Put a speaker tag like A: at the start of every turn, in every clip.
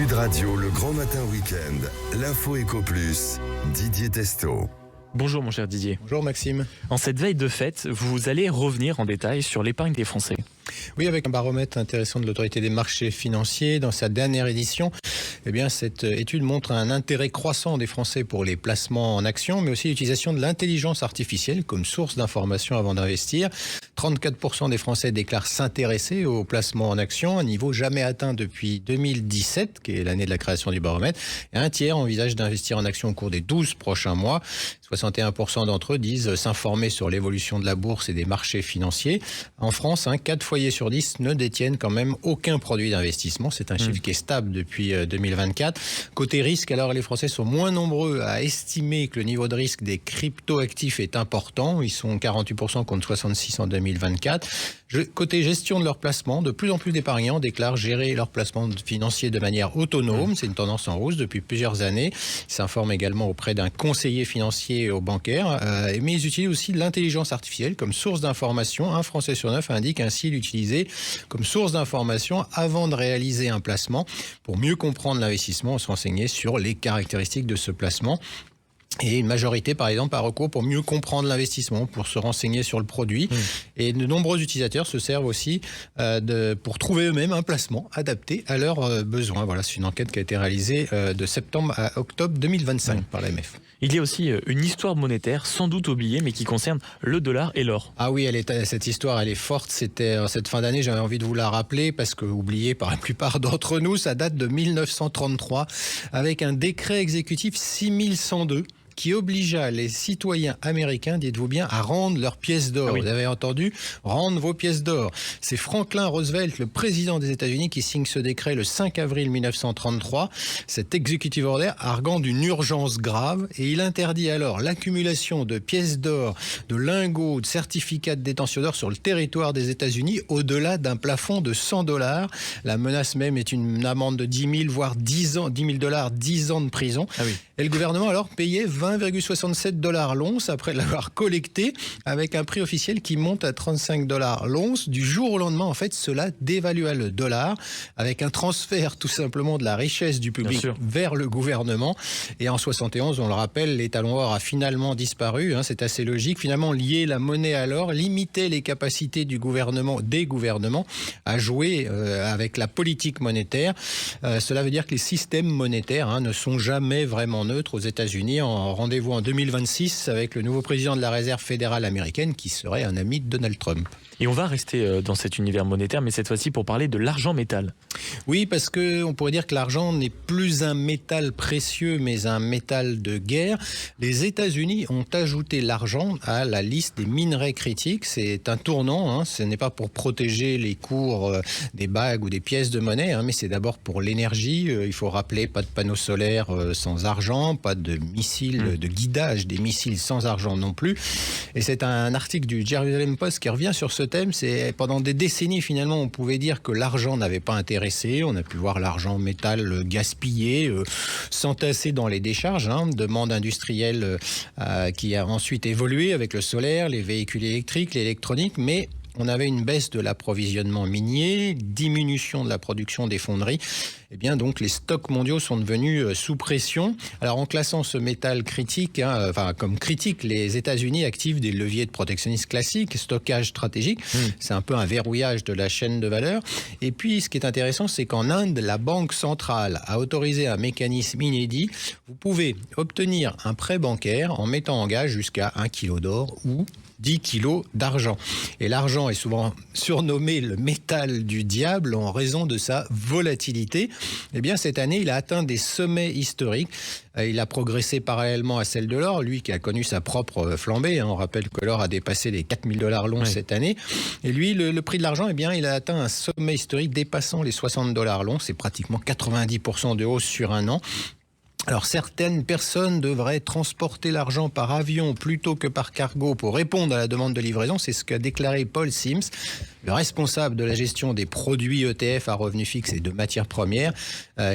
A: Sud Radio, le grand matin week-end. L'info Éco Plus, Didier Testo.
B: Bonjour mon cher Didier.
C: Bonjour Maxime.
B: En cette veille de fête, vous allez revenir en détail sur l'épargne des Français.
C: Oui, avec un baromètre intéressant de l'autorité des marchés financiers dans sa dernière édition, cette étude montre un intérêt croissant des Français pour les placements en actions, mais aussi l'utilisation de l'intelligence artificielle comme source d'information avant d'investir. 34% des Français déclarent s'intéresser aux placements en actions, un niveau jamais atteint depuis 2017, qui est l'année de la création du baromètre. Et un tiers envisage d'investir en actions au cours des 12 prochains mois. 61% d'entre eux disent s'informer sur l'évolution de la bourse et des marchés financiers. En France, 4 foyers sur 10 ne détiennent quand même aucun produit d'investissement. C'est un chiffre qui est stable depuis 2024. Côté risque, alors les Français sont moins nombreux à estimer que le niveau de risque des crypto-actifs est important. Ils sont 48% contre 66% en 2024. Côté gestion de leurs placements, de plus en plus d'épargnants déclarent gérer leurs placements financiers de manière autonome. C'est une tendance en hausse depuis plusieurs années. Ils s'informent également auprès d'un conseiller financier aux bancaires, mais ils utilisent aussi l'intelligence artificielle comme source d'information. Un Français sur 9 indique ainsi l'utiliser comme source d'information avant de réaliser un placement pour mieux comprendre l'investissement et se renseigner sur les caractéristiques de ce placement. Et une majorité, par exemple, a recours pour mieux comprendre l'investissement, pour se renseigner sur le produit. Et de nombreux utilisateurs se servent aussi pour trouver eux-mêmes un placement adapté à leurs besoins. Voilà, c'est une enquête qui a été réalisée de septembre à octobre 2025 par l'AMF.
B: Il y a aussi une histoire monétaire, sans doute oubliée, mais qui concerne le dollar et l'or.
C: Ah oui, cette histoire, elle est forte. C'était cette fin d'année, j'avais envie de vous la rappeler, parce que, oubliée par la plupart d'entre nous, ça date de 1933, avec un décret exécutif 6102, qui obligea les citoyens américains, dites-vous bien, à rendre leurs pièces d'or. Ah oui. Vous avez entendu, rendre vos pièces d'or. C'est Franklin Roosevelt, le président des États-Unis, qui signe ce décret le 5 avril 1933. Cet executive order arguant d'une urgence grave, et il interdit alors l'accumulation de pièces d'or, de lingots, de certificats de détention d'or sur le territoire des États-Unis au-delà d'un plafond de $100. La menace même est une amende de 10 000, voire 10 ans, $10 000, 10 ans de prison. Ah oui. Et le gouvernement alors payait 20,67 l'once après l'avoir collecté, avec un prix officiel qui monte à 35 l'once. Du jour au lendemain, en fait, cela dévalua le dollar, avec un transfert tout simplement de la richesse du public vers le gouvernement. Et en 71, on le rappelle, l'étalon or a finalement disparu. C'est assez logique. Finalement, lier la monnaie à l'or limitait les capacités des gouvernements à jouer avec la politique monétaire. Cela veut dire que les systèmes monétaires ne sont jamais vraiment neutres aux États-Unis. En rendez-vous en 2026 avec le nouveau président de la Réserve fédérale américaine qui serait un ami de Donald Trump.
B: Et on va rester dans cet univers monétaire, mais cette fois-ci pour parler de l'argent métal.
C: Oui, parce qu'on pourrait dire que l'argent n'est plus un métal précieux, mais un métal de guerre. Les États-Unis ont ajouté l'argent à la liste des minerais critiques. C'est un tournant. Ce n'est pas pour protéger les cours des bagues ou des pièces de monnaie, mais c'est d'abord pour l'énergie. Il faut rappeler, pas de panneaux solaires sans argent, pas de missiles, de guidage des missiles sans argent non plus. Et c'est un article du Jerusalem Post qui revient sur ce thème. C'est pendant des décennies, finalement, on pouvait dire que l'argent n'avait pas intéressé. On a pu voir l'argent métal gaspillé, s'entasser dans les décharges. Demande industrielle qui a ensuite évolué avec le solaire, les véhicules électriques, l'électronique, mais on avait une baisse de l'approvisionnement minier, diminution de la production des fonderies. Donc les stocks mondiaux sont devenus sous pression. Alors en classant ce métal critique, comme critique, les États-Unis activent des leviers de protectionnisme classiques, stockage stratégique. C'est un peu un verrouillage de la chaîne de valeur. Et puis ce qui est intéressant, c'est qu'en Inde, la Banque centrale a autorisé un mécanisme inédit. Vous pouvez obtenir un prêt bancaire en mettant en gage jusqu'à 1 kilo d'or ou 10 kilos d'argent. Et l'argent est souvent surnommé le métal du diable en raison de sa volatilité. Cette année, il a atteint des sommets historiques. Il a progressé parallèlement à celle de l'or, lui qui a connu sa propre flambée. On rappelle que l'or a dépassé les $4 000 l'once cette année. Et lui, le prix de l'argent, il a atteint un sommet historique dépassant les $60 l'once. C'est pratiquement 90% de hausse sur un an. Alors certaines personnes devraient transporter l'argent par avion plutôt que par cargo pour répondre à la demande de livraison. C'est ce qu'a déclaré Paul Sims, le responsable de la gestion des produits ETF à revenus fixes et de matières premières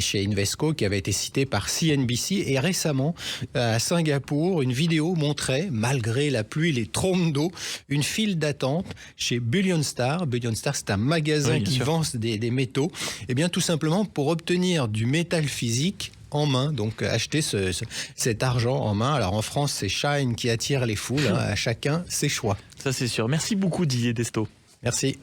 C: chez Invesco, qui avait été cité par CNBC. Et récemment, à Singapour, une vidéo montrait, malgré la pluie, les trompes d'eau, une file d'attente chez Bullion Star. Bullion Star, c'est un magasin qui vend des métaux. Et bien tout simplement pour obtenir du métal physique en main, donc acheter cet argent en main. Alors en France, c'est Shine qui attire les foules, à chacun ses choix.
B: Ça c'est sûr. Merci beaucoup Didier Desto.
C: Merci.